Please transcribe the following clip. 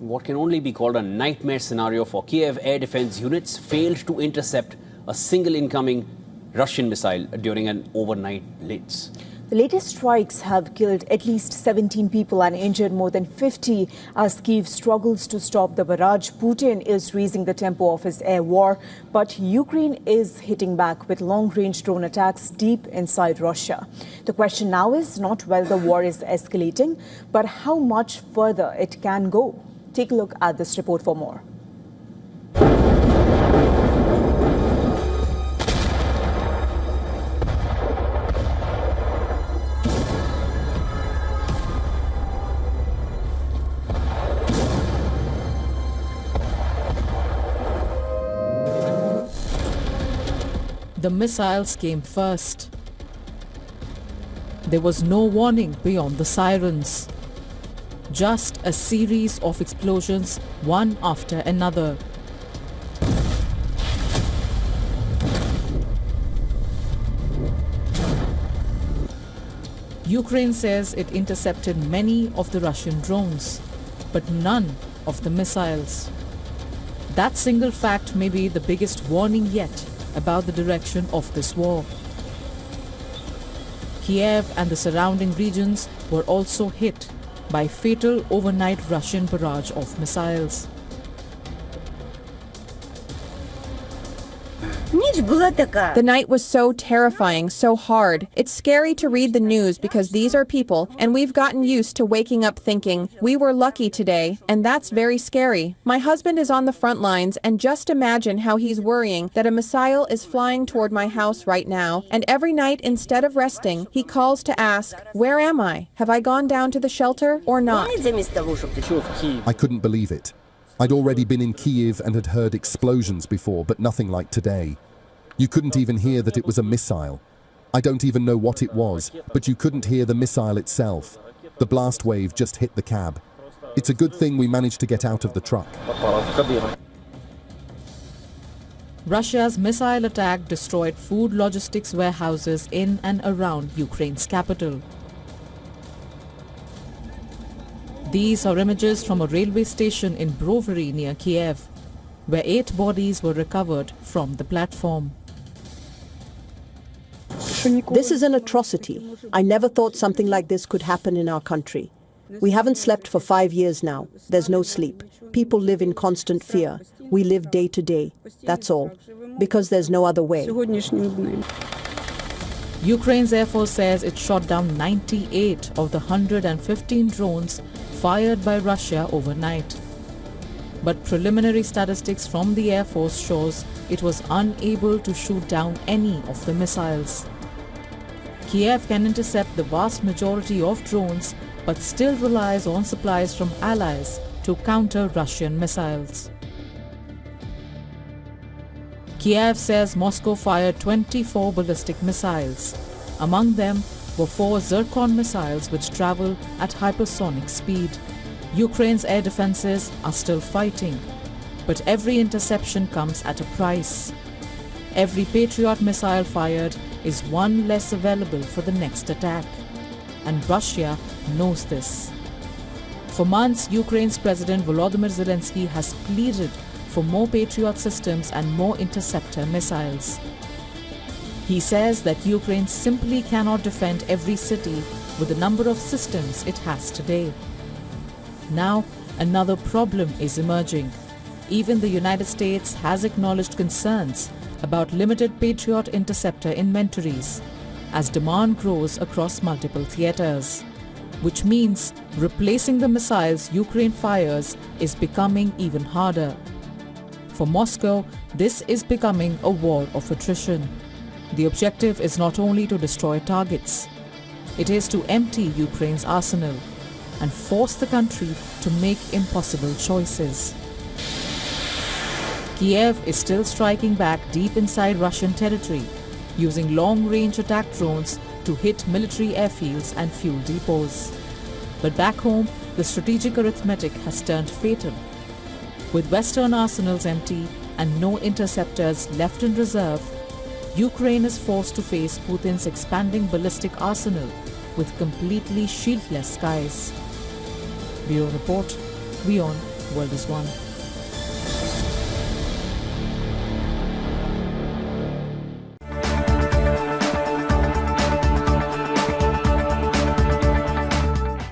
What can only be called a nightmare scenario for Kyiv. Air defense units failed to intercept a single incoming Russian missile during an overnight blitz. The latest strikes have killed at least 17 people and injured more than 50 as Kyiv struggles to stop the barrage. Putin is raising the tempo of his air war, but Ukraine is hitting back with long-range drone attacks deep inside Russia. The question now is not whether the war is escalating, but how much further it can go. Take a look at this report for more. The missiles came first. There was no warning beyond the sirens. Just a series of explosions, one after another. Ukraine says it intercepted many of the Russian drones, but none of the missiles. That single fact may be the biggest warning yet about the direction of this war. Kyiv and the surrounding regions were also hit by fatal overnight Russian barrage of missiles. The night was so terrifying, so hard. It's scary to read the news because these are people, and we've gotten used to waking up thinking, we were lucky today, and that's very scary. My husband is on the front lines, and just imagine how he's worrying that a missile is flying toward my house right now, and every night, instead of resting, he calls to ask, where am I? Have I gone down to the shelter or not? I couldn't believe it. I'd already been in Kyiv and had heard explosions before, but nothing like today. You couldn't even hear that it was a missile. I don't even know what it was, but you couldn't hear the missile itself. The blast wave just hit the cab. It's a good thing we managed to get out of the truck. Russia's missile attack destroyed food logistics warehouses in and around Ukraine's capital. These are images from a railway station in Brovary near Kyiv, where 8 bodies were recovered from the platform. This is an atrocity. I never thought something like this could happen in our country. We haven't slept for 5 years now. There's no sleep. People live in constant fear. We live day to day. That's all. Because there's no other way. Ukraine's Air Force says it shot down 98 of the 115 drones fired by Russia overnight. But preliminary statistics from the Air Force shows it was unable to shoot down any of the missiles. Kyiv can intercept the vast majority of drones, but still relies on supplies from allies to counter Russian missiles. Kyiv says Moscow fired 24 ballistic missiles. Among them were 4 Zircon missiles which travel at hypersonic speed. Ukraine's air defenses are still fighting, but every interception comes at a price. Every Patriot missile fired is one less available for the next attack, and Russia knows this. For months, Ukraine's President Volodymyr Zelenskyy has pleaded for more Patriot systems and more interceptor missiles. He says that Ukraine simply cannot defend every city with the number of systems it has today. Now, another problem is emerging. Even the United States has acknowledged concerns about limited Patriot interceptor inventories as demand grows across multiple theaters, which means replacing the missiles Ukraine fires is becoming even harder. For Moscow, this is becoming a war of attrition. The objective is not only to destroy targets, it is to empty Ukraine's arsenal and force the country to make impossible choices. Kyiv is still striking back deep inside Russian territory, using long-range attack drones to hit military airfields and fuel depots. But back home, the strategic arithmetic has turned fatal. With Western arsenals empty and no interceptors left in reserve, Ukraine is forced to face Putin's expanding ballistic arsenal with completely shieldless skies. Bureau Report, WION. World is One.